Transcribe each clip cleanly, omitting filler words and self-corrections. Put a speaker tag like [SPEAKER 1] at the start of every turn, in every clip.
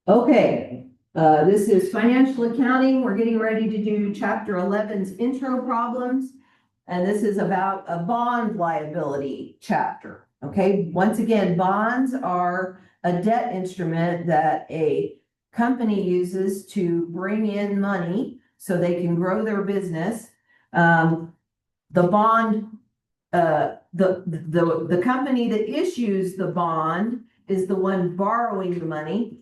[SPEAKER 1] Okay, this is financial accounting. We're getting ready to do chapter 11's intro problems. And this is about a bond liability chapter. Okay, once again, bonds are a debt instrument that a company uses to bring in money so they can grow their business. The bond, the company that issues the bond is the one borrowing the money.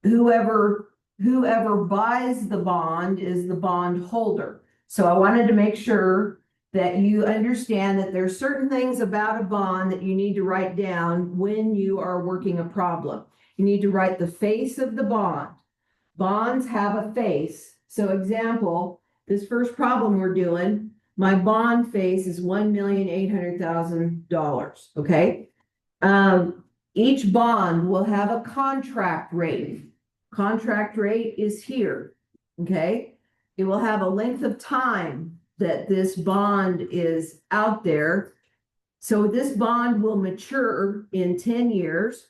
[SPEAKER 1] Whoever buys the bond is the bond holder. So I wanted to make sure that you understand that there's certain things about a bond that you need to write down when you are working a problem. You need to write the face of the bond. Bonds have a face. So example, this first problem we're doing, my bond face is $1,800,000. Okay. Each bond will have a contract rate. Contract rate is here, okay? It will have a length of time that this bond is out there. So this bond will mature in 10 years,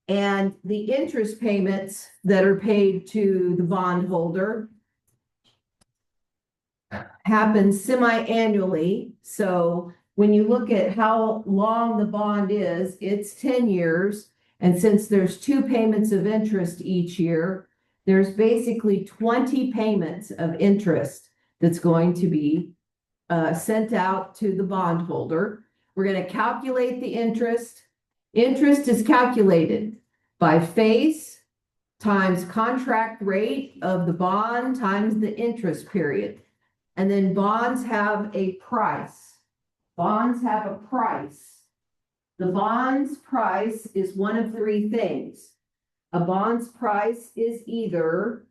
[SPEAKER 1] and the interest payments that are paid to the bondholder happen semi-annually. So when you look at how long the bond is, it's 10 years. And since there's 2 payments of interest each year, there's basically 20 payments of interest that's going to be sent out to the bondholder. We're going to calculate the interest. Interest is calculated by face times contract rate of the bond times the interest period. And then bonds have a price. Bonds have a price. The bond's price is one of 3 things. A bond's price is either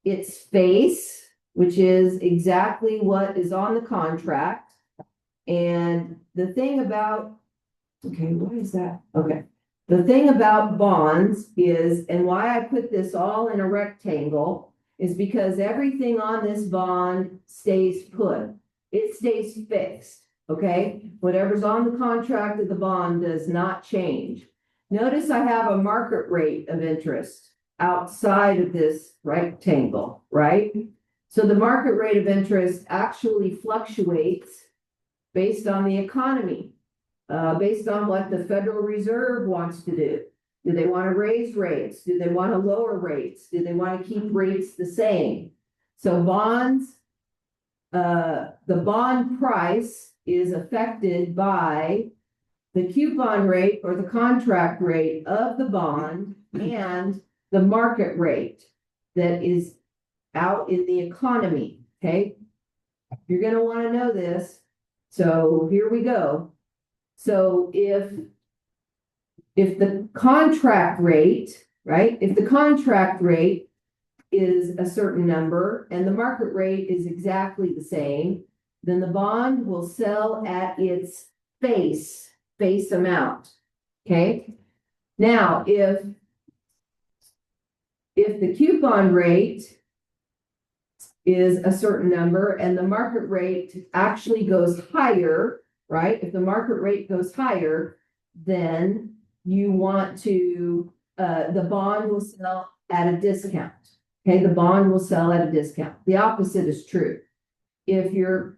[SPEAKER 1] its face, which is exactly what is on the contract. And the thing about, okay, what is that? Okay. The thing about bonds is, and why I put this all in a rectangle, is because everything on this bond stays put. It stays fixed. Okay, whatever's on the contract of the bond does not change. Notice I have a market rate of interest outside of this rectangle, right? So the market rate of interest actually fluctuates based on the economy, based on what the Federal Reserve wants to do. Do they want to raise rates? Do they want to lower rates? Do they want to keep rates the same? So bonds, the bond price is affected by the coupon rate or the contract rate of the bond and the market rate that is out in the economy. Okay, you're going to want to know this. So here we go. So if the contract rate, right, if the contract rate is a certain number and the market rate is exactly the same, then the bond will sell at its face amount. Okay. Now, if the coupon rate is a certain number and the market rate actually goes higher, right? If the market rate goes higher, then you want to, the bond will sell at a discount. Okay. The bond will sell at a discount. The opposite is true. If your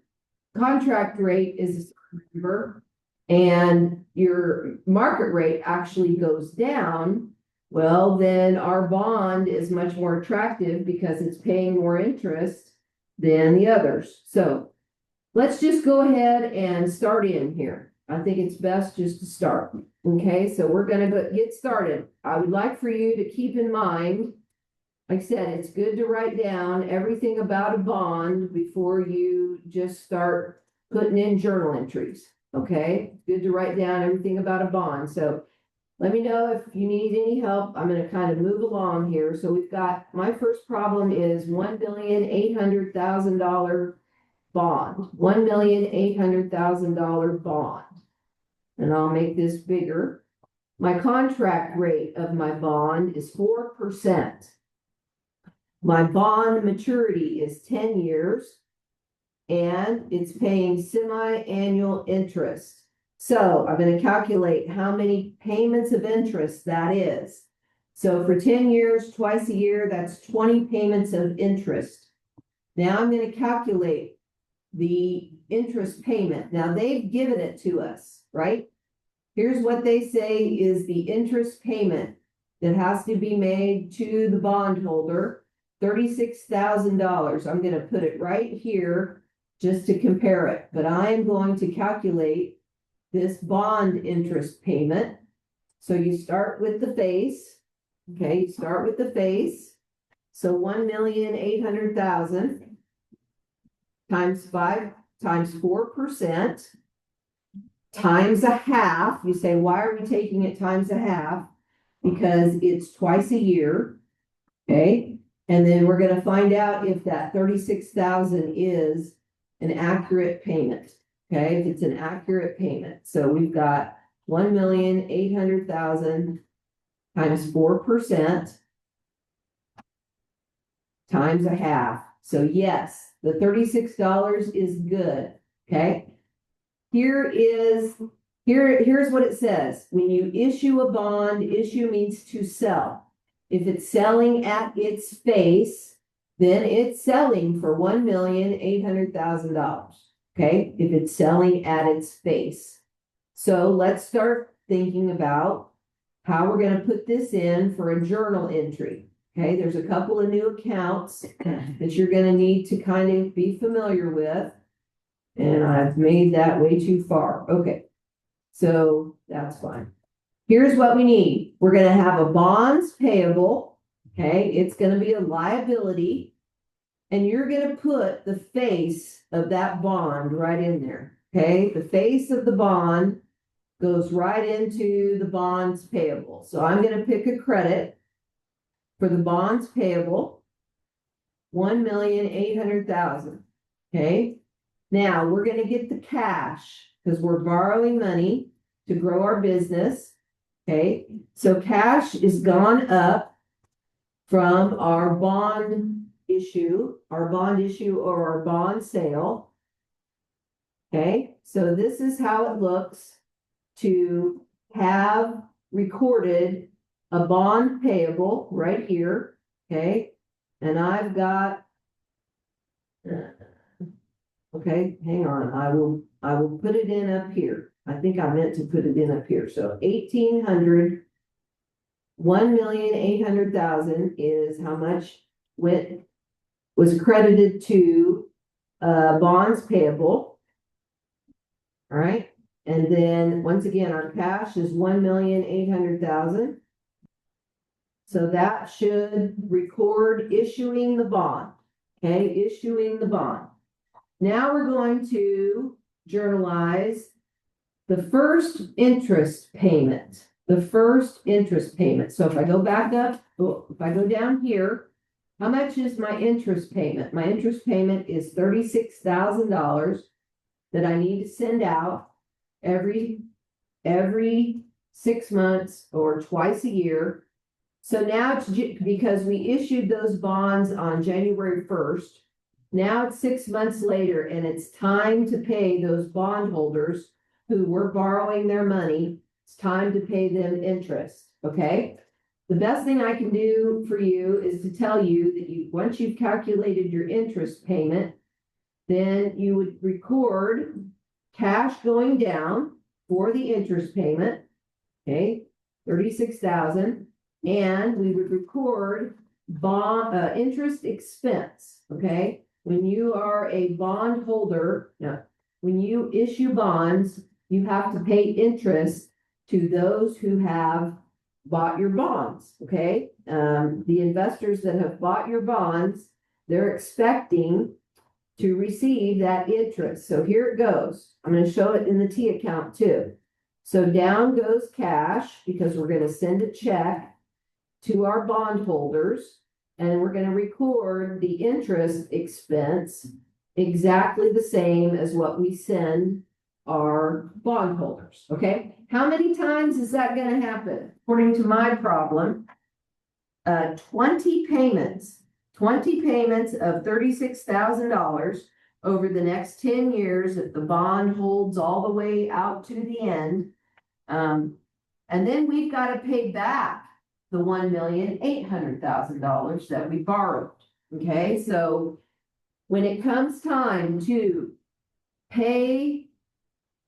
[SPEAKER 1] contract rate is a certain number and your market rate actually goes down, well, then our bond is much more attractive because it's paying more interest than the others. So let's just go ahead and start in here. I think it's best just to start. Okay, so we're going to get started. I would like for you to keep in mind, like I said, it's good to write down everything about a bond before you just start putting in journal entries. Okay, it's good to write down everything about a bond. So let me know if you need any help. I'm going to kind of move along here. So we've got, my first problem is $1,800,000 bond, $1,800,000 bond. And I'll make this bigger. My contract rate of my bond is 4%. My bond maturity is 10 years and it's paying semi-annual interest. So I'm going to calculate how many payments of interest that is. So for 10 years, twice a year, that's 20 payments of interest. Now I'm going to calculate the interest payment. Now they've given it to us, right? Here's what they say is the interest payment that has to be made to the bondholder, $36,000. I'm going to put it right here just to compare it, but I'm going to calculate this bond interest payment. So you start with the face. Okay, you start with the face. So 1,800,000 times 5 times 4% times a half. You say, why are we taking it times a half? Because it's twice a year. Okay, and then we're going to find out if that 36,000 is an accurate payment. Okay, if it's an accurate payment. So we've got 1,800,000 times 4% times a half. So yes, the $36 is good. Okay. Here's what it says. When you issue a bond, issue means to sell. If it's selling at its face, then it's selling for $1,800,000. Okay. If it's selling at its face. So let's start thinking about how we're going to put this in for a journal entry. Okay, there's a couple of new accounts that you're going to need to kind of be familiar with. And I've made that way too far. Okay, so that's fine. Here's what we need. We're going to have a bonds payable. Okay, it's going to be a liability. And you're going to put the face of that bond right in there. Okay, the face of the bond goes right into the bonds payable. So I'm going to pick a credit for the bonds payable, 1,800,000. Okay. Now we're going to get the cash because we're borrowing money to grow our business. Okay. So cash is gone up from our bond issue or our bond sale. Okay. So this is how it looks to have recorded a bond payable right here. Okay. And I've got, okay, hang on. I will put it in up here. I think I meant to put it in up here. So 1,800, 1,800,000 is how much was credited to bonds payable. All right. And then once again, our cash is 1,800,000. So that should record issuing the bond. Okay, issuing the bond. Now we're going to journalize the first interest payment. The first interest payment. So if I go back up, if I go down here, how much is my interest payment? My interest payment is $36,000 that I need to send out every 6 months or twice a year. So now it's because we issued those bonds on January 1st. Now it's 6 months later and it's time to pay those bondholders who were borrowing their money. It's time to pay them interest. Okay. The best thing I can do for you is to tell you that once you've calculated your interest payment, then you would record cash going down for the interest payment. Okay. 36,000. And we would record bond interest expense. Okay. When you are a bond holder, now, when you issue bonds, you have to pay interest to those who have bought your bonds. Okay. The investors that have bought your bonds, they're expecting to receive that interest. So here it goes. I'm going to show it in the T account too. So down goes cash because we're going to send a check to our bondholders, and we're going to record the interest expense exactly the same as what we send our bondholders. Okay. How many times is that going to happen? According to my problem, 20 payments of $36,000 over the next 10 years if the bond holds all the way out to the end. And then we've got to pay back the $1,800,000 that we borrowed. Okay, so when it comes time to pay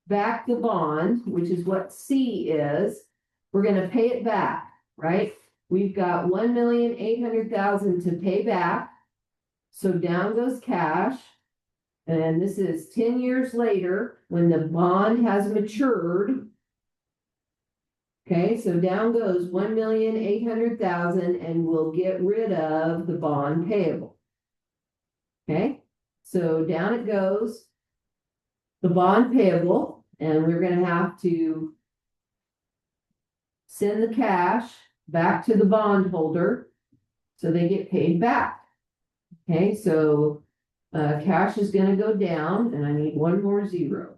[SPEAKER 1] back the bond, which is what C is, we're gonna pay it back, right? We've got $1,800,000 to pay back. So down goes cash. And this is 10 years later when the bond has matured. Okay, so down goes 1,800,000 and we'll get rid of the bond payable. Okay, so down it goes, the bond payable, and we're gonna have to send the cash back to the bondholder so they get paid back. Okay, so cash is gonna go down, and I need one more zero.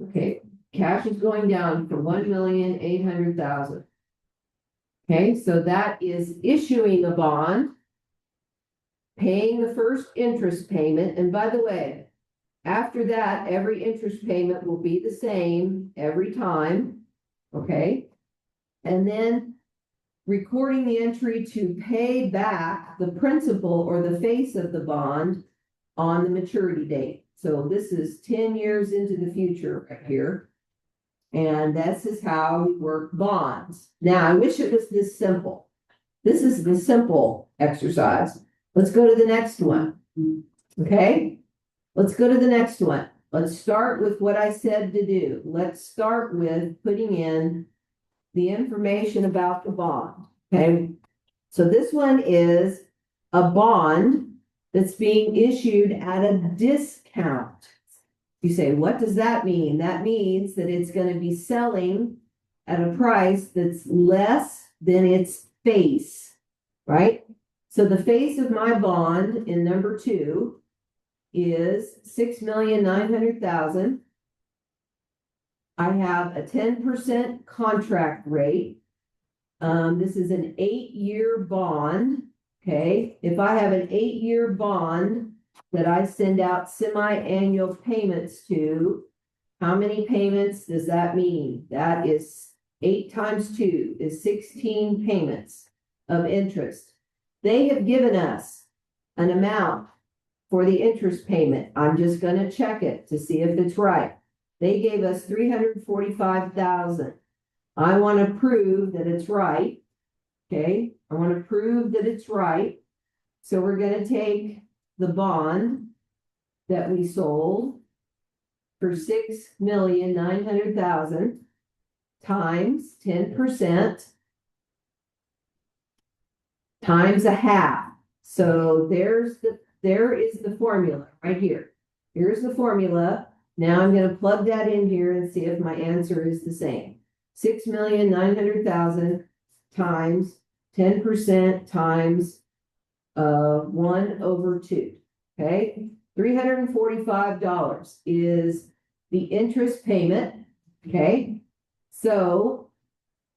[SPEAKER 1] Okay, cash is going down for 1,800,000. Okay, so that is issuing a bond, paying the first interest payment, and by the way, after that, every interest payment will be the same every time. Okay, and then recording the entry to pay back the principal or the face of the bond on the maturity date. So this is 10 years into the future right here. And this is how we work bonds. Now, I wish it was this simple. This is the simple exercise. Let's go to the next one. Okay, let's go to the next one. Let's start with what I said to do. Let's start with putting in the information about the bond. Okay, so this one is a bond that's being issued at a discount. You say, what does that mean? That means that it's going to be selling at a price that's less than its face, right? So the face of my bond in number 2 is 6,900,000. I have a 10% contract rate. This is an 8-year bond. Okay, if I have an 8-year bond that I send out semi-annual payments to, how many payments does that mean? That is 8 times 2 is 16 payments of interest. They have given us an amount for the interest payment. I'm just going to check it to see if it's right. They gave us $345,000. I want to prove that it's right. Okay, I want to prove that it's right. So we're going to take the bond that we sold for 6,900,000 times 10% times a half. So there is the formula right here. Here's the formula. Now I'm going to plug that in here and see if my answer is the same. 6,900,000 times 10% times 1/2. Okay, $345 is the interest payment. Okay, so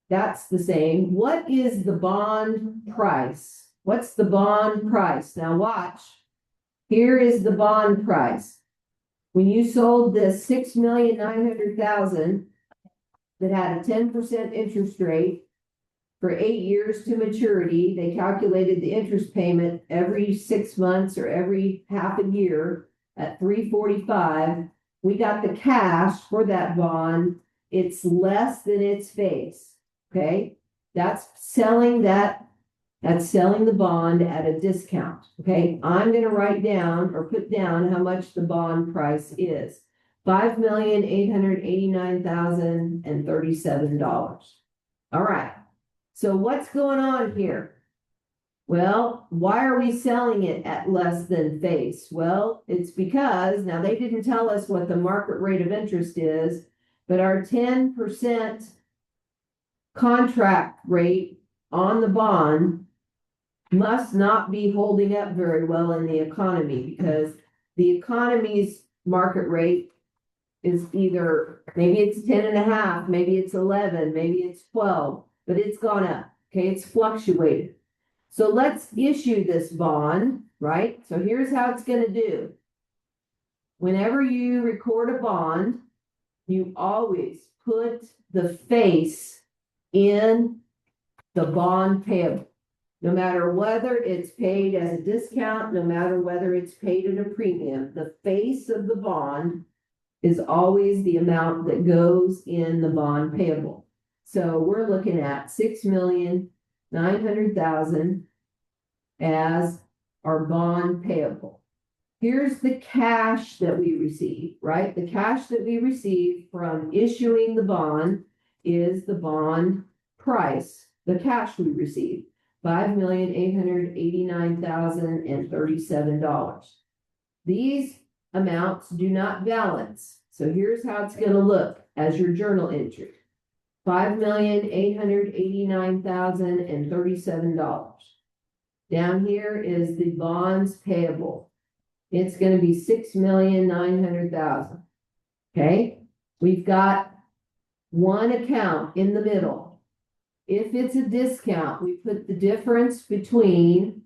[SPEAKER 1] that's the same. What is the bond price? What's the bond price? Now watch. Here is the bond price. When you sold this 6,900,000 that had a 10% interest rate for 8 years to maturity, they calculated the interest payment every 6 months or every half a year at $345. We got the cash for that bond. It's less than its face. Okay, that's selling the bond at a discount. Okay, I'm going to write down or put down how much the bond price is. $5,889,037. All right. So what's going on here? Well, why are we selling it at less than face? Well, it's because now they didn't tell us what the market rate of interest is, but our 10% contract rate on the bond must not be holding up very well in the economy, because the economy's market rate is either, maybe it's 10.5, maybe it's 11, maybe it's 12, but it's gone up. Okay, it's fluctuated. So let's issue this bond, right? So here's how it's going to do. Whenever you record a bond, you always put the face in the bond payable. No matter whether it's paid as a discount, no matter whether it's paid at a premium, the face of the bond is always the amount that goes in the bond payable. So we're looking at 6,900,000 as our bond payable. Here's the cash that we receive, right? The cash that we receive from issuing the bond is the bond price, the cash we receive, $5,889,037. These amounts do not balance. So here's how it's going to look as your journal entry. $5,889,037. Down here is the bonds payable. It's going to be 6,900,000. Okay. We've got one account in the middle. If it's a discount, we put the difference between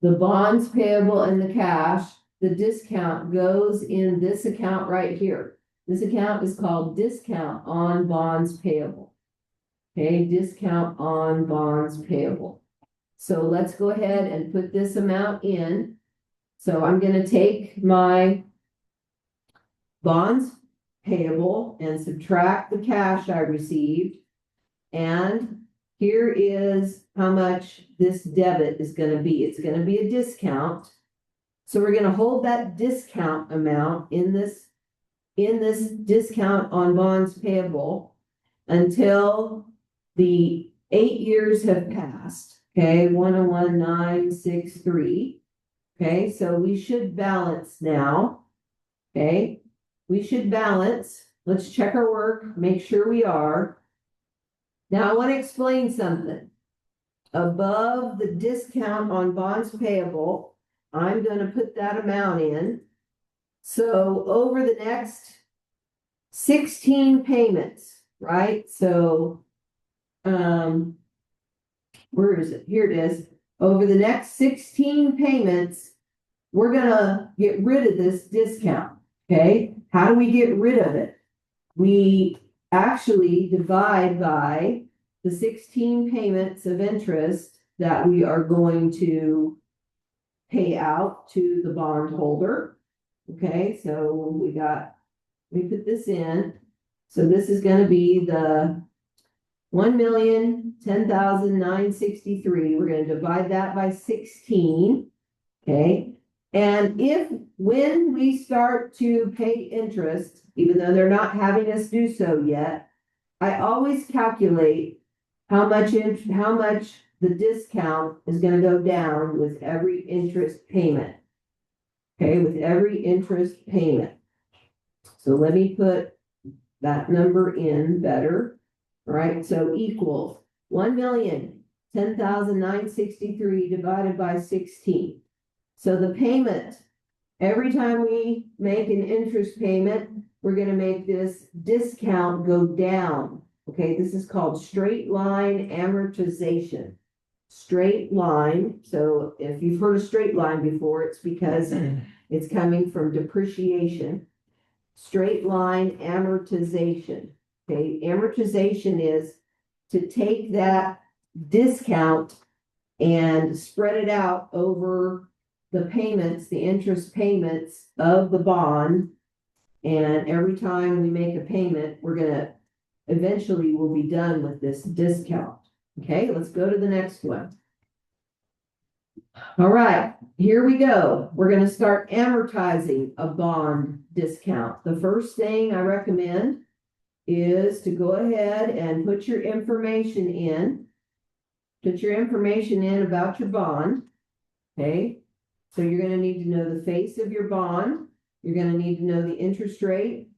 [SPEAKER 1] the bonds payable and the cash. The discount goes in this account right here. This account is called discount on bonds payable. Okay, discount on bonds payable. So let's go ahead and put this amount in. So I'm going to take my bonds payable and subtract the cash I received. And here is how much this debit is going to be. It's going to be a discount. So we're going to hold that discount amount in this discount on bonds payable until the 8 years have passed. Okay, 101,963. Okay, so we should balance now. Okay, we should balance. Let's check our work, make sure we are. Now I want to explain something. Above the discount on bonds payable, I'm going to put that amount in. So over the next 16 payments, right? So, where is it? Here it is. Over the next 16 payments, we're going to get rid of this discount. Okay. How do we get rid of it? We actually divide by the 16 payments of interest that we are going to pay out to the bondholder. Okay. So we put this in. So this is going to be the 1,010,963. We're going to divide that by 16. Okay. And when we start to pay interest, even though they're not having us do so yet, I always calculate how much the discount is going to go down with every interest payment. Okay. With every interest payment. So let me put that number in better. All right, so equals 1,010,963 divided by 16. So the payment, every time we make an interest payment, we're going to make this discount go down. Okay, this is called straight line amortization. Straight line. So if you've heard of straight line before, it's because it's coming from depreciation. Straight line amortization. Okay, amortization is to take that discount and spread it out over the payments, the interest payments of the bond. And every time we make a payment, eventually we'll be done with this discount. Okay, let's go to the next one. All right, here we go. We're going to start amortizing a bond discount. The first thing I recommend is to go ahead and put your information in. Put your information in about your bond. Okay. So you're going to need to know the face of your bond. You're going to need to know the interest rate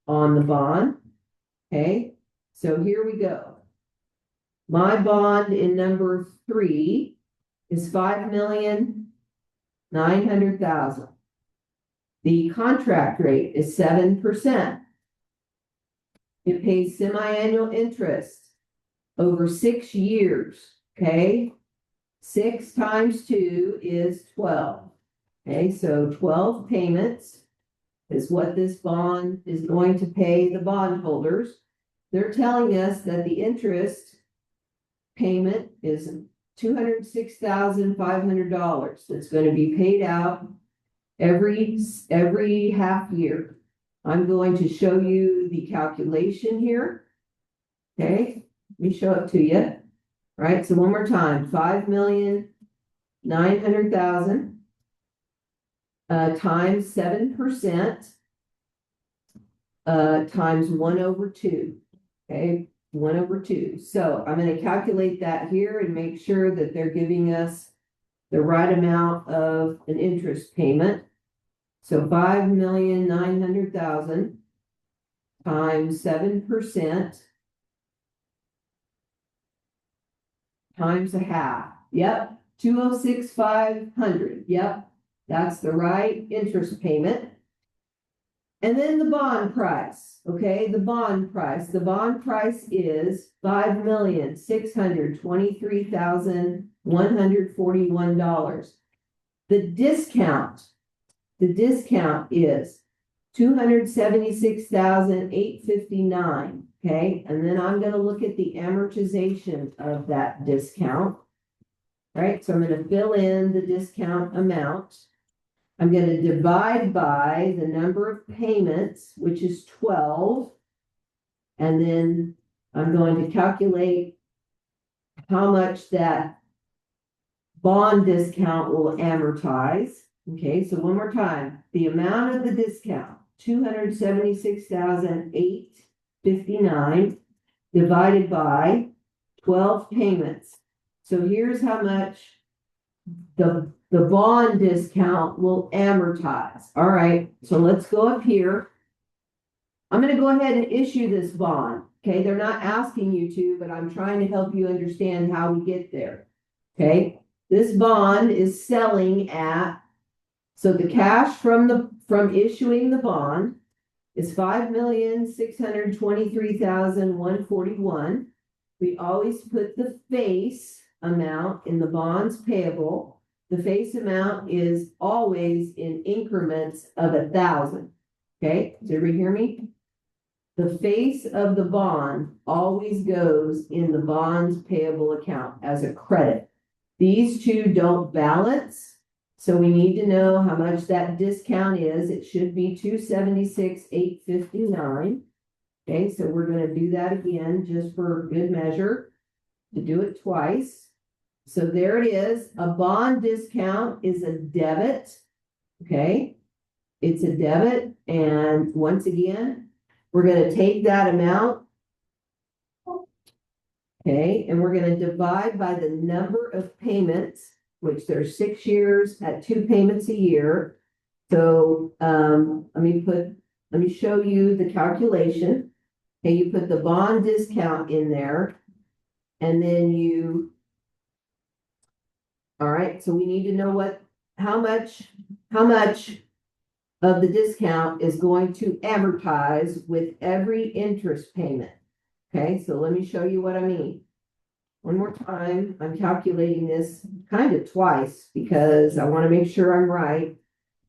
[SPEAKER 1] on the bond. Okay. So here we go. My bond in number 3 is 5,900,000. The contract rate is 7%. It pays semi-annual interest over 6 years. Okay. 6 times 2 is 12. Okay. So 12 payments is what this bond is going to pay the bondholders. They're telling us that the interest payment is $206,500. That's going to be paid out every half year. I'm going to show you the calculation here. Okay, let me show it to you. All right, so one more time, 5,900,000 times 7%. Times 1/2. Okay, 1/2. So I'm going to calculate that here and make sure that they're giving us the right amount of an interest payment. So 5,900,000 times 7% times a half. Yep, 206,500. Yep, that's the right interest payment. And then the bond price, okay, the bond price is $5,623,141. The discount is $276,859, okay, and then I'm going to look at the amortization of that discount. All right, so I'm going to fill in the discount amount. I'm going to divide by the number of payments, which is 12. And then I'm going to calculate how much that bond discount will amortize. Okay, so one more time, the amount of the discount, $276,859 divided by 12 payments. So here's how much the bond discount will amortize. All right, so let's go up here. I'm going to go ahead and issue this bond. Okay, they're not asking you to, but I'm trying to help you understand how we get there. Okay, this bond is selling at, so the cash from issuing the bond is $5,623,141. We always put the face amount in the bonds payable. The face amount is always in increments of 1,000. Okay, does everybody hear me? The face of the bond always goes in the bonds payable account as a credit. These two don't balance, so we need to know how much that discount is. It should be $276,859. Okay, so we're going to do that again just for good measure to do it twice. So there it is. A bond discount is a debit. Okay, it's a debit. And once again, we're going to take that amount. Okay, and we're going to divide by the number of payments, which there's 6 years at 2 payments a year. So let me show you the calculation. Okay, you put the bond discount in there, and then all right, so we need to know how much of the discount is going to amortize with every interest payment. Okay, so let me show you what I mean. One more time, I'm calculating this kind of twice because I want to make sure I'm right.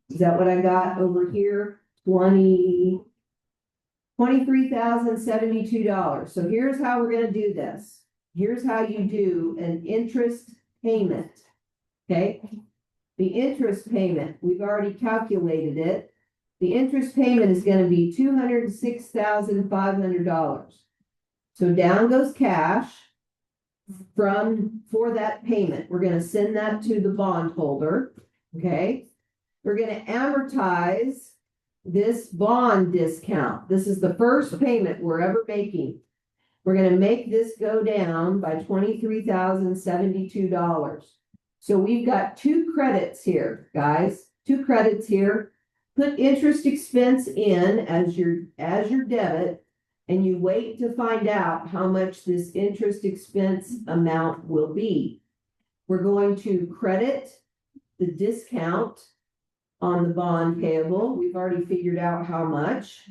[SPEAKER 1] Is that what I got over here? $23,072. So here's how we're going to do this. Here's how you do an interest payment. Okay, the interest payment, we've already calculated it. The interest payment is going to be $206,500. So down goes cash for that payment. We're going to send that to the bondholder. Okay, we're going to amortize this bond discount. This is the first payment we're ever making. We're going to make this go down by $23,072. So we've got 2 credits here, guys. 2 credits here. Put interest expense in as your debit, and you wait to find out how much this interest expense amount will be. We're going to credit the discount on the bond payable. We've already figured out how much.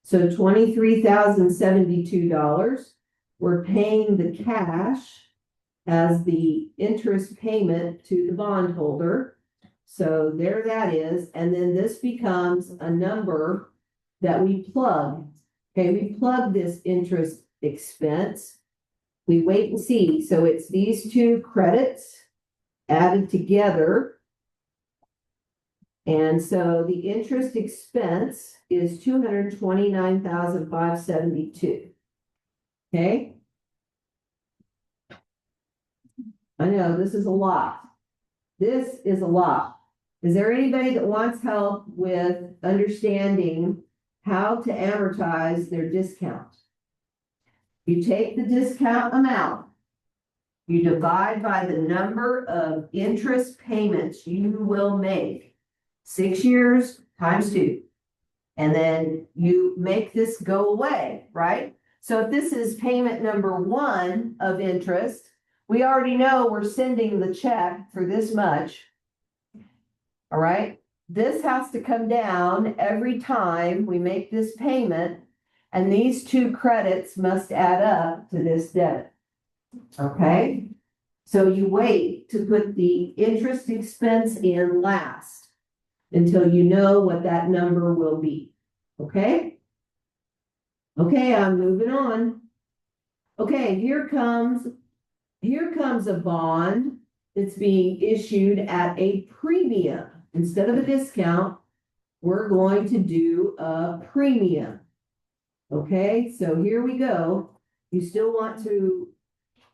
[SPEAKER 1] So $23,072. We're paying the cash as the interest payment to the bondholder. So there that is. And then this becomes a number that we plug. Okay, we plug this interest expense we wait and see. So it's these two credits added together. And so the interest expense is $229,572. Okay. I know this is a lot. This is a lot. Is there anybody that wants help with understanding how to amortize their discount? You take the discount amount, you divide by the number of interest payments you will make, 6 years times 2. And then you make this go away, right? So if this is payment number 1 of interest, we already know we're sending the check for this much. All right. This has to come down every time we make this payment, and these two credits must add up to this debit. Okay. So you wait to put the interest expense in last until you know what that number will be. Okay. Okay, I'm moving on. Okay, here comes a bond that's being issued at a premium. Instead of a discount, we're going to do a premium. Okay, so here we go. You still want to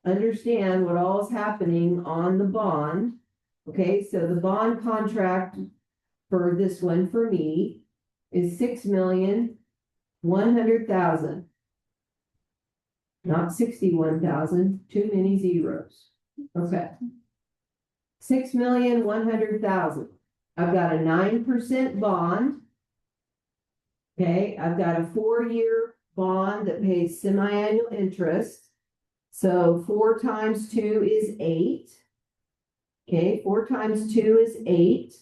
[SPEAKER 1] understand what all is happening on the bond. Okay, so the bond contract for this one for me is $6,100,000. Not 61,000, too many zeros. Okay. 6,100,000. I've got a 9% bond. Okay, I've got a 4-year bond that pays semi-annual interest. So 4 times 2 is 8. Okay, 4 times 2 is 8.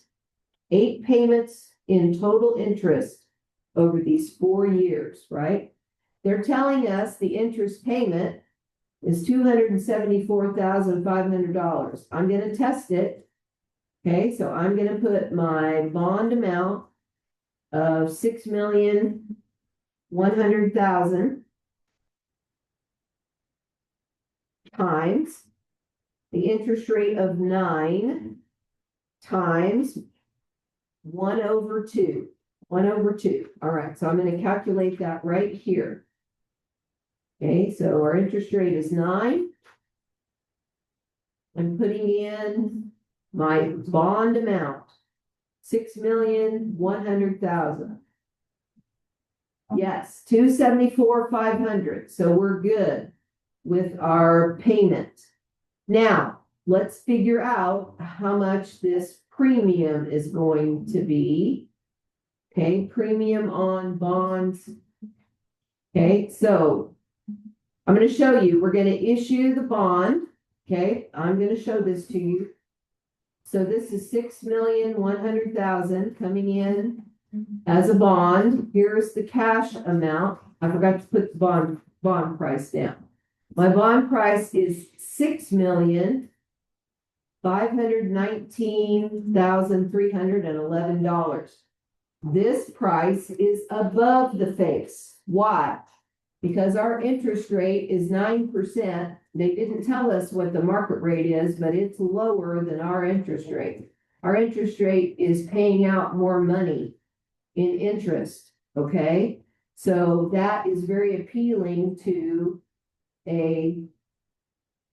[SPEAKER 1] 8 payments in total interest over these 4 years, right? They're telling us the interest payment is $274,500. I'm going to test it. Okay, so I'm going to put my bond amount of $6,100,000 times the interest rate of 9 times 1/2. 1/2. All right, so I'm going to calculate that right here. Okay, so our interest rate is 9. I'm putting in my bond amount, $6,100,000. Yes, $274,500. So we're good with our payment. Now, let's figure out how much this premium is going to be. Okay, premium on bonds. Okay, so I'm going to show you, we're going to issue the bond. Okay, I'm going to show this to you. So this is $6,100,000 coming in as a bond. Here's the cash amount. I forgot to put the bond price down. My bond price is $6,519,311. This price is above the face. Why? Because our interest rate is 9%. They didn't tell us what the market rate is, but it's lower than our interest rate. Our interest rate is paying out more money in interest. Okay. So that is very appealing to a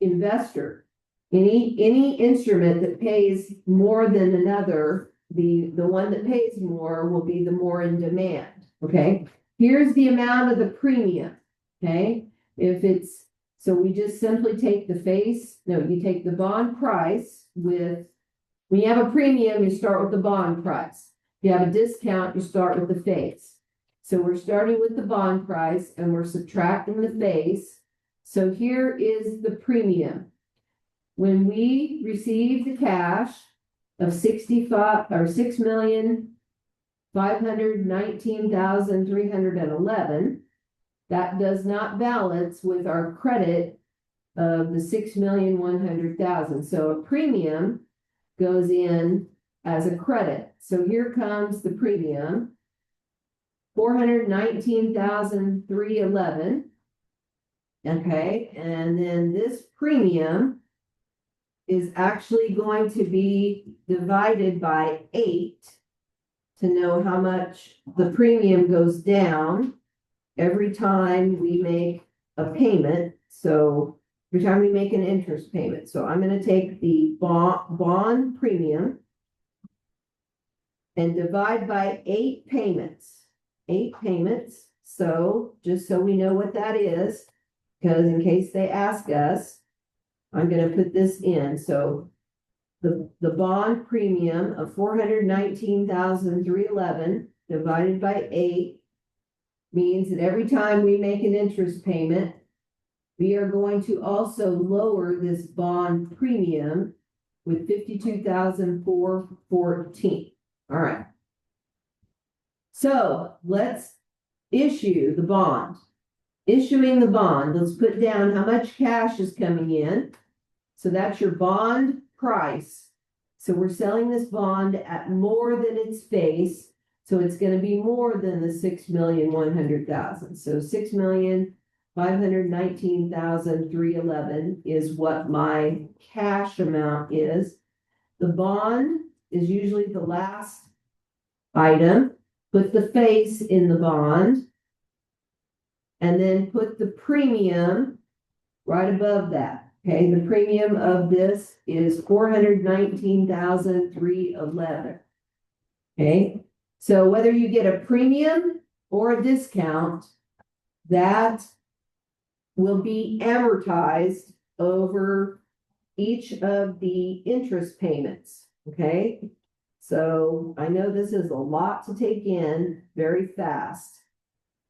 [SPEAKER 1] investor. Any instrument that pays more than another, the one that pays more will be the more in demand. Okay. Here's the amount of the premium. Okay. So we just simply take you take the bond price when you have a premium, you start with the bond price. If you have a discount, you start with the face. So we're starting with the bond price and we're subtracting the face. So here is the premium. When we receive the cash of $6,519,311, that does not balance with our credit of the $6,100,000. So a premium goes in as a credit. So here comes the premium, $419,311. Okay, and then this premium is actually going to be divided by 8 to know how much the premium goes down every time we make a payment. So every time we make an interest payment. So I'm going to take the bond premium and divide by 8 payments. 8 payments. So just so we know what that is, because in case they ask us, I'm going to put this in. So the bond premium of $419,311 divided by 8 means that every time we make an interest payment, we are going to also lower this bond premium with $52,414. All right. So let's issue the bond. Issuing the bond, let's put down how much cash is coming in. So that's your bond price. So we're selling this bond at more than its face. So it's going to be more than the 6,100,000. So 6,519,311 is what my cash amount is. The bond is usually the last item. Put the face in the bond. And then put the premium right above that. Okay, the premium of this is $419,311. Okay, so whether you get a premium or a discount, that will be amortized over each of the interest payments. Okay, so I know this is a lot to take in very fast.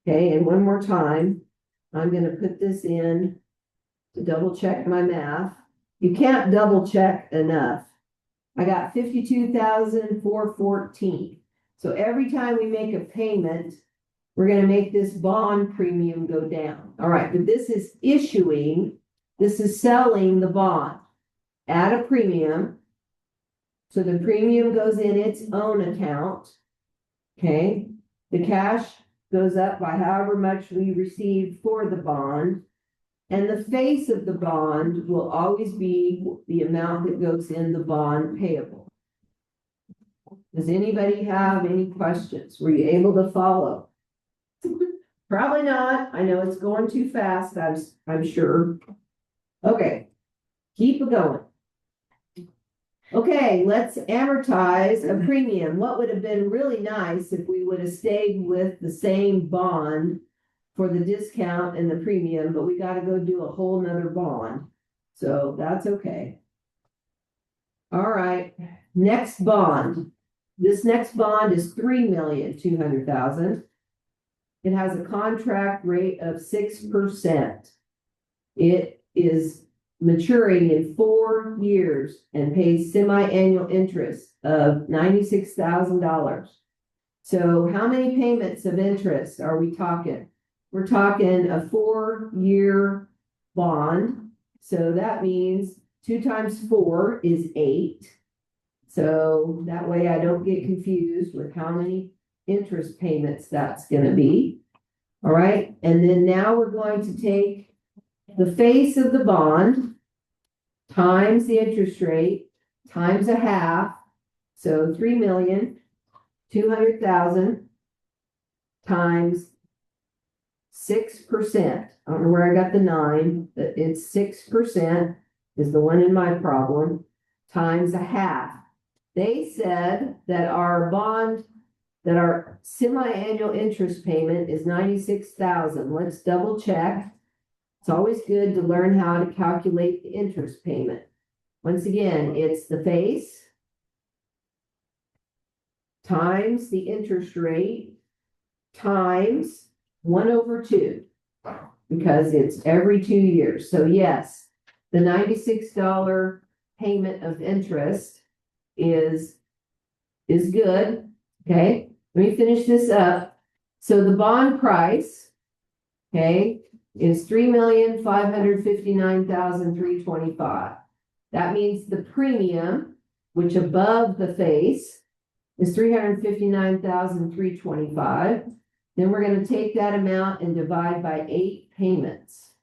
[SPEAKER 1] Okay, and one more time, I'm going to put this in to double check my math. You can't double check enough. I got $52,414. So every time we make a payment, we're going to make this bond premium go down. All right, but this is issuing, this is selling the bond at a premium. So the premium goes in its own account. Okay, the cash goes up by however much we receive for the bond. And the face of the bond will always be the amount that goes in the bond payable. Does anybody have any questions? Were you able to follow? Probably not. I know it's going too fast, I'm sure. Okay, keep it going. Okay, let's amortize a premium. What would have been really nice if we would have stayed with the same bond for the discount and the premium, but we got to go do a whole nother bond. So that's okay. All right, next bond. This next bond is $3,200,000. It has a contract rate of 6%. It is maturing in 4 years and pays semi-annual interest of $96,000. So how many payments of interest are we talking? We're talking a 4-year bond. So that means 2 times 4 is 8. So that way I don't get confused with how many interest payments that's going to be. All right. And then now we're going to take the face of the bond times the interest rate times a half. So 3,200,000 times 6%. I don't know where I got the 9, but it's 6% is the one in my problem times a half. They said that our bond, that our semi-annual interest payment is $96,000. Let's double check. It's always good to learn how to calculate the interest payment. Once again, it's the face times the interest rate times 1/2 because it's every 2 years. So yes, the $96 payment of interest is good. Okay, let me finish this up. So the bond price, okay, is $3,559,325. That means the premium, which above the face, is $359,325. Then we're going to take that amount and divide by 8 payments.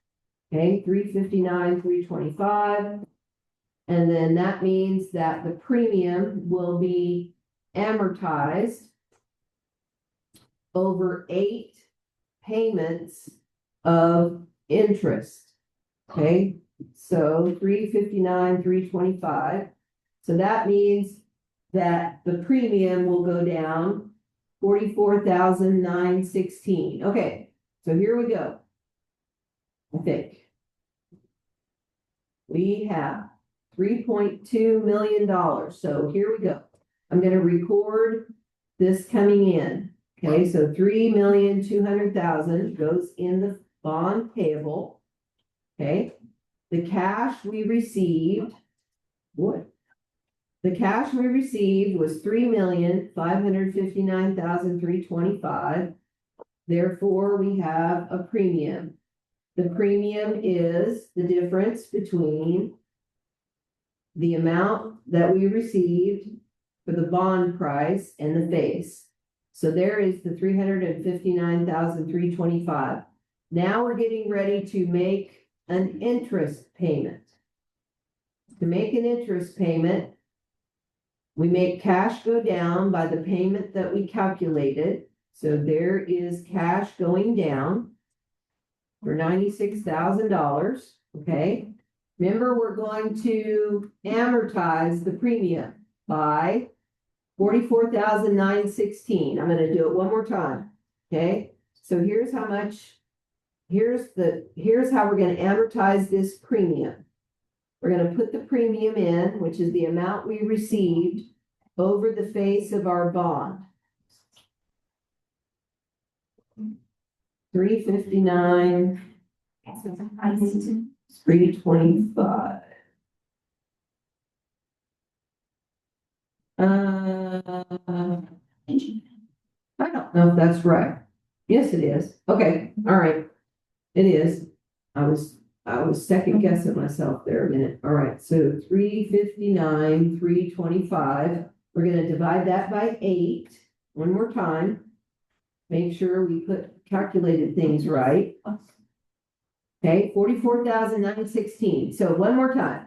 [SPEAKER 1] Okay, 359, 325. And then that means that the premium will be amortized over 8 payments of interest. Okay, so 359, 325. So that means that the premium will go down 44,916. Okay, so here we go. I think we have $3.2 million. So here we go. I'm going to record this coming in. Okay, so 3,200,000 goes in the bond payable. Okay, the cash we received, what? The cash we received was 3,559,325. Therefore, we have a premium. The premium is the difference between the amount that we received for the bond price and the face. So there is the 359,325. Now we're getting ready to make an interest payment. To make an interest payment, we make cash go down by the payment that we calculated. So there is cash going down for $96,000. Okay. Remember, we're going to amortize the premium by 44,916. I'm going to do it one more time. Okay. So here's how much, here's how we're going to amortize this premium. We're going to put the premium in, which is the amount we received over the face of our bond. 359, 325. I don't know if that's right. Yes, it is. Okay. All right. It is. I was second guessing myself there a minute. All right. So 359, 325. We're going to divide that by 8 one more time. Make sure we calculated things right. Okay, 44,916. So one more time.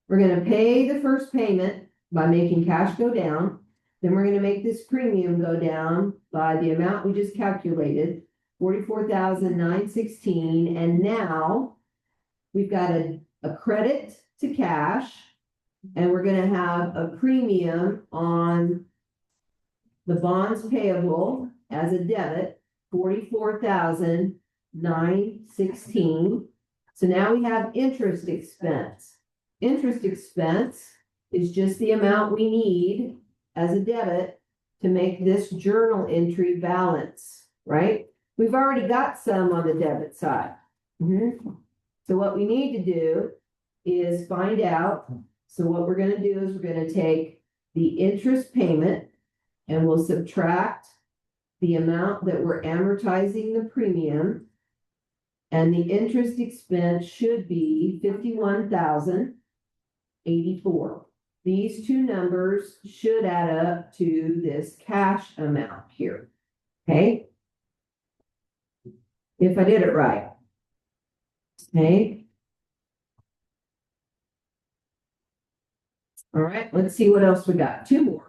[SPEAKER 1] We're going to pay the first payment by making cash go down. Then we're going to make this premium go down by the amount we just calculated, 44,916. And now we've got a credit to cash, and we're going to have a premium on the bonds payable as a debit, 44,916. So now we have interest expense. Interest expense is just the amount we need as a debit to make this journal entry balance, right? We've already got some on the debit side. So what we need to do is find out. So what we're going to do is we're going to take the interest payment and we'll subtract the amount that we're amortizing the premium, and the interest expense should be 51,084. These two numbers should add up to this cash amount here. Okay. If I did it right. Okay. All right, let's see what else we got. 2 more.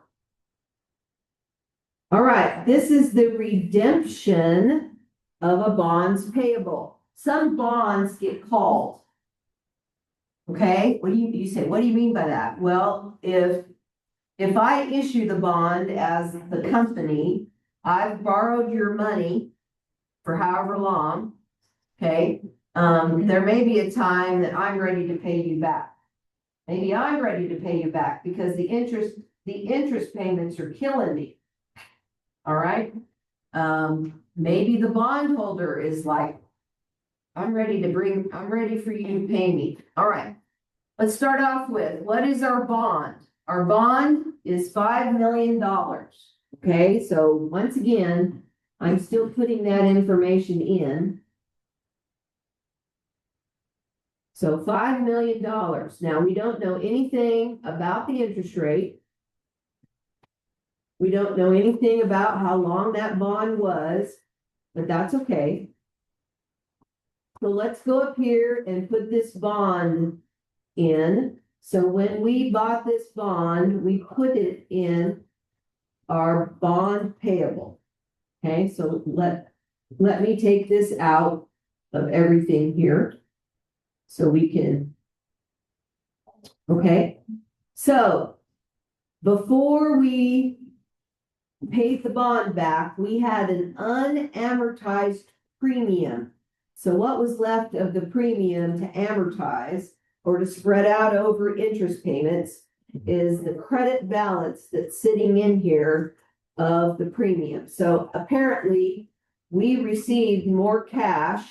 [SPEAKER 1] All right, this is the redemption of a bonds payable. Some bonds get called. Okay, what do you say? What do you mean by that? Well, if I issue the bond as the company, I've borrowed your money for however long. Okay, there may be a time that I'm ready to pay you back. Maybe I'm ready to pay you back because the interest payments are killing me. All right. Maybe the bondholder is like, I'm ready for you to pay me. All right. Let's start off with, what is our bond? Our bond is $5 million. Okay. So once again, I'm still putting that information in. So $5 million. Now we don't know anything about the interest rate. We don't know anything about how long that bond was, but that's okay. So let's go up here and put this bond in. So when we bought this bond, we put it in our bond payable. Okay, so let me take this out of everything here. So we can, okay, so before we paid the bond back, we had an unamortized premium. So what was left of the premium to amortize or to spread out over interest payments is the credit balance that's sitting in here of the premium. So apparently we received more cash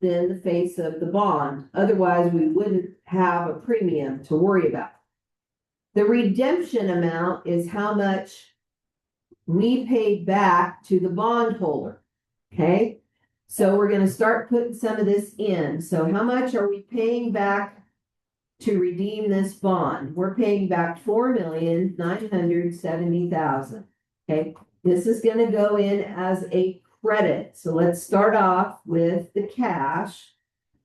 [SPEAKER 1] than the face of the bond. Otherwise, we wouldn't have a premium to worry about. The redemption amount is how much we paid back to the bondholder. Okay, so we're going to start putting some of this in. So how much are we paying back to redeem this bond? We're paying back $4,970,000. Okay, this is going to go in as a credit. So let's start off with the cash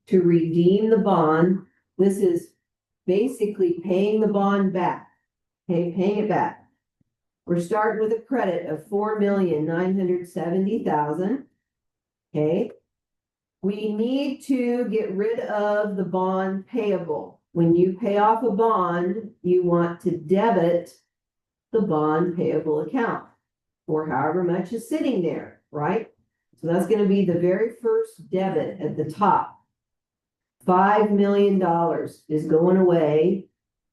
[SPEAKER 1] to redeem the bond. This is basically paying the bond back. Okay, paying it back. We're starting with a credit of $4,970,000. Okay. We need to get rid of the bond payable. When you pay off a bond, you want to debit the bond payable account or however much is sitting there, right? So that's going to be the very first debit at the top. $5 million is going away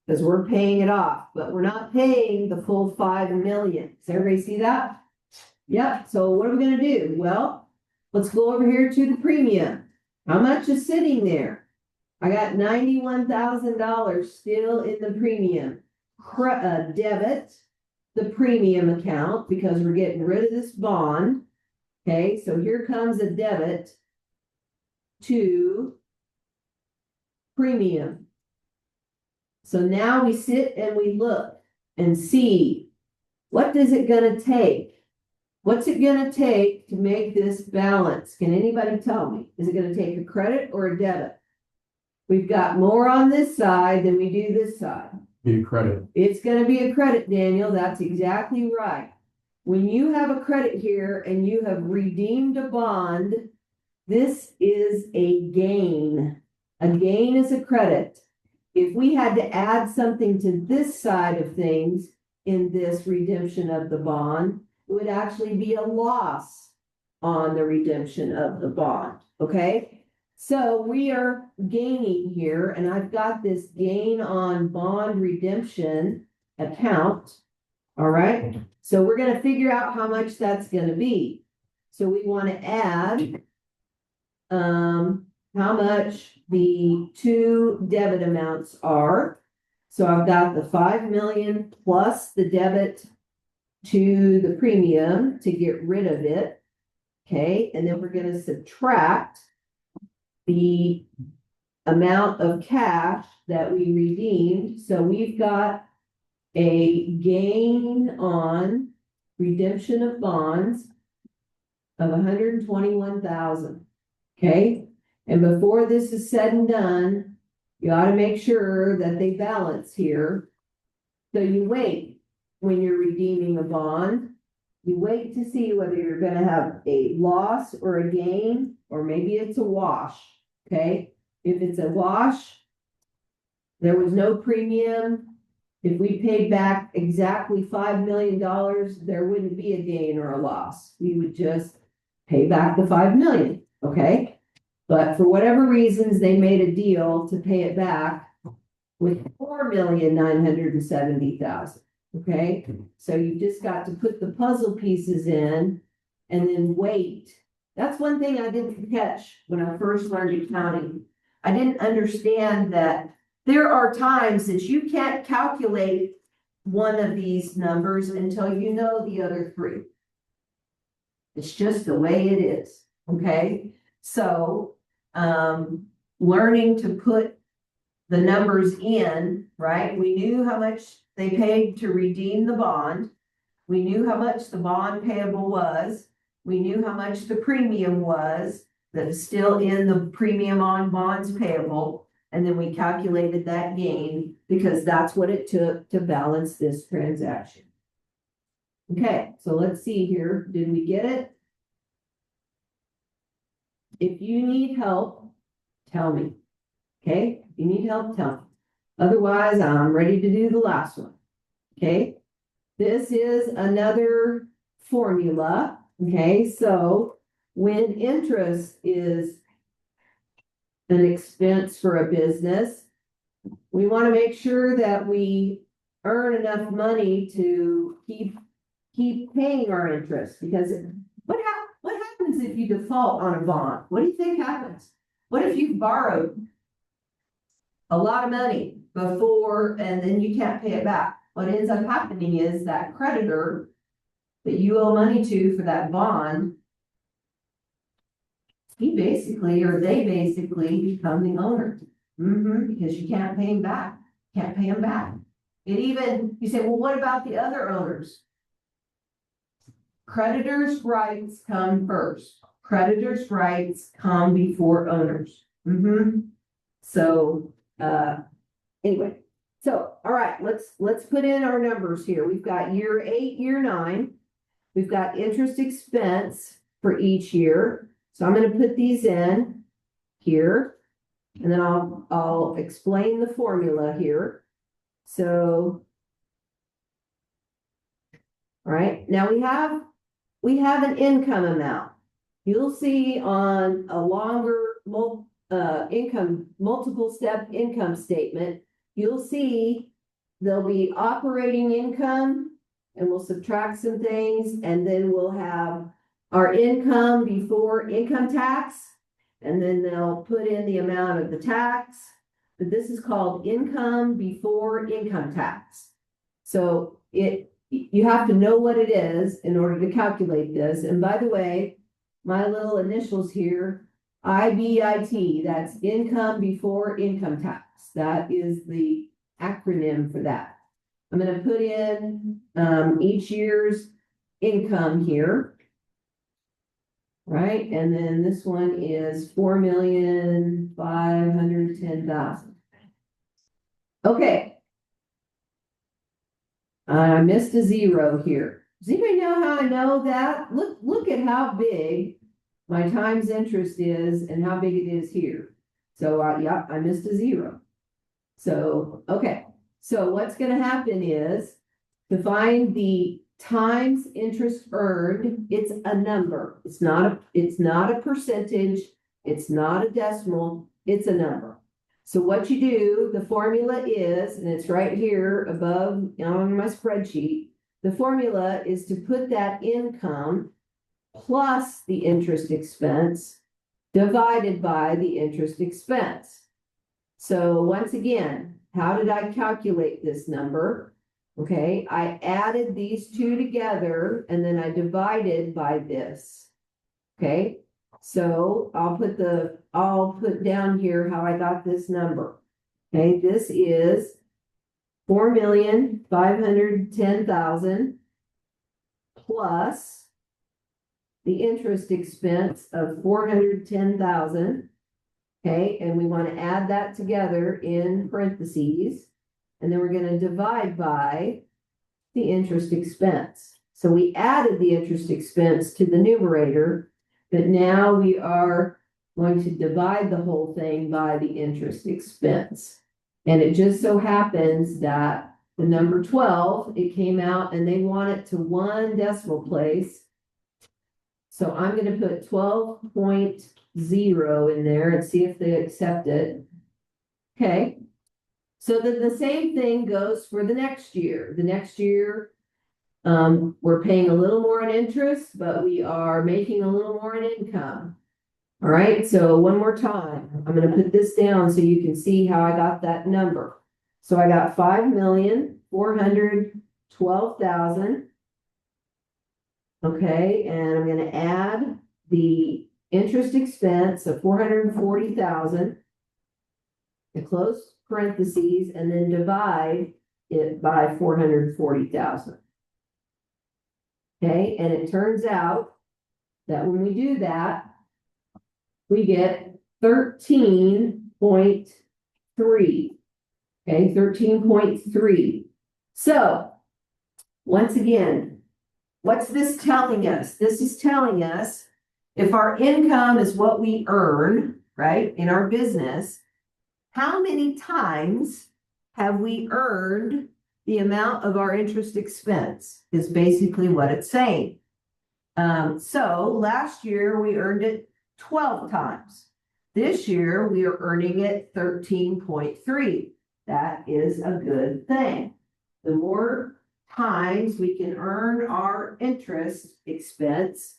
[SPEAKER 1] because we're paying it off, but we're not paying the full 5 million. Does everybody see that? Yep. So what are we going to do? Well, let's go over here to the premium. How much is sitting there? I got $91,000 still in the premium. Debit the premium account because we're getting rid of this bond. Okay, so here comes a debit to premium. So now we sit and we look and see what is it going to take? What's it going to take to make this balance? Can anybody tell me? Is it going to take a credit or a debit? We've got more on this side than we do this side.
[SPEAKER 2] Be a credit.
[SPEAKER 1] It's going to be a credit, Daniel. That's exactly right. When you have a credit here and you have redeemed a bond, this is a gain. A gain is a credit. If we had to add something to this side of things in this redemption of the bond, it would actually be a loss on the redemption of the bond. Okay. So we are gaining here, and I've got this gain on bond redemption account. All right. So we're going to figure out how much that's going to be. So we want to add how much the two debit amounts are. So I've got the 5 million plus the debit to the premium to get rid of it. Okay. And then we're going to subtract the amount of cash that we redeemed. So we've got a gain on redemption of bonds of 121,000. Okay. And before this is said and done, you ought to make sure that they balance here. So you wait when you're redeeming a bond. You wait to see whether you're going to have a loss or a gain, or maybe it's a wash. Okay. If it's a wash, there was no premium. If we paid back exactly $5 million, there wouldn't be a gain or a loss. We would just pay back the 5 million. Okay. But for whatever reasons, they made a deal to pay it back with 4,970,000. Okay. So you just got to put the puzzle pieces in and then wait. That's one thing I didn't catch when I first learned accounting. I didn't understand that there are times that you can't calculate one of these numbers until you know the other three. It's just the way it is. Okay. So, learning to put the numbers in, right? We knew how much they paid to redeem the bond. We knew how much the bond payable was. We knew how much the premium was. that is still in the premium on bonds payable. And then we calculated that gain because that's what it took to balance this transaction. Okay, so let's see here. Did we get it? If you need help, tell me. Okay, if you need help, tell me. Otherwise, I'm ready to do the last one. Okay, this is another formula. Okay, so when interest is an expense for a business, we want to make sure that we earn enough money to keep paying our interest, because what happens if you default on a bond? What do you think happens? What if you've borrowed a lot of money before and then you can't pay it back? What ends up happening is that creditor that you owe money to for that bond, he basically, or they basically become the owner. Because you can't pay him back, can't pay him back. It even, you say, well, what about the other owners? Creditors' rights come first. Creditors' rights come before owners. So, anyway, so, all right, let's put in our numbers here. We've got year 8, year 9. We've got interest expense for each year. So I'm going to put these in here, and then I'll explain the formula here. So, all right, now we have an income amount. You'll see on a longer multiple step income statement, you'll see there'll be operating income, and we'll subtract some things, and then we'll have our income before income tax, and then they'll put in the amount of the tax. But this is called income before income tax. So you have to know what it is in order to calculate this. And by the way, my little initials here, IBIT, that's income before income tax. That is the acronym for that. I'm going to put in each year's income here. Right, and then this one is 4,510,000. Okay. I missed a zero here. Does anybody know how I know that? Look at how big my times interest is and how big it is here. So yeah, I missed a zero. So, okay. So what's going to happen is to find the times interest earned, it's a number. It's not a percentage. It's not a decimal. It's a number. So what you do, the formula is, and it's right here above on my spreadsheet, the formula is to put that income plus the interest expense divided by the interest expense. So once again, how did I calculate this number? Okay, I added these two together and then I divided by this. Okay, so I'll put down here how I got this number. Okay, this is 4,510,000 plus the interest expense of 410,000. Okay, and we want to add that together in parentheses. And then we're going to divide by the interest expense. So we added the interest expense to the numerator, but now we are going to divide the whole thing by the interest expense. And it just so happens that the number 12, it came out and they want it to one decimal place. So I'm going to put 12.0 in there and see if they accept it. Okay. So then the same thing goes for the next year. The next year, we're paying a little more in interest, but we are making a little more in income. All right, so one more time. I'm going to put this down so you can see how I got that number. So I got 5,412,000. Okay, and I'm going to add the interest expense of 440,000. And close parentheses, and then divide it by 440,000. Okay, and it turns out that when we do that, we get 13.3. Okay, 13.3. So, once again, what's this telling us? This is telling us if our income is what we earn, right, in our business, how many times have we earned the amount of our interest expense is basically what it's saying. So last year we earned it 12 times. This year we are earning it 13.3. That is a good thing. The more times we can earn our interest expense,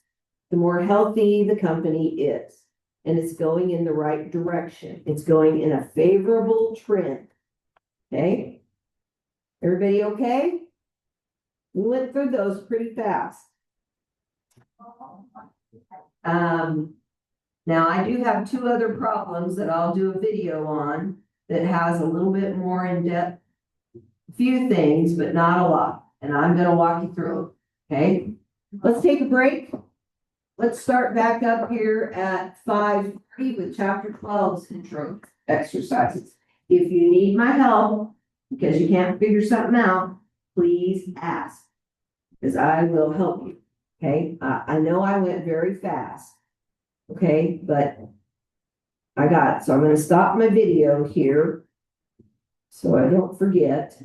[SPEAKER 1] the more healthy the company is. And it's going in the right direction. It's going in a favorable trend. Okay? Everybody okay? We went through those pretty fast. Now I do have two other problems that I'll do a video on that has a little bit more in-depth, few things, but not a lot. And I'm going to walk you through. Okay? Let's take a break. Let's start back up here at 5:30 with chapter 12's intro exercises. If you need my help because you can't figure something out, please ask, because I will help you. Okay, I know I went very fast. Okay, but I got it. So I'm going to stop my video here so I don't forget.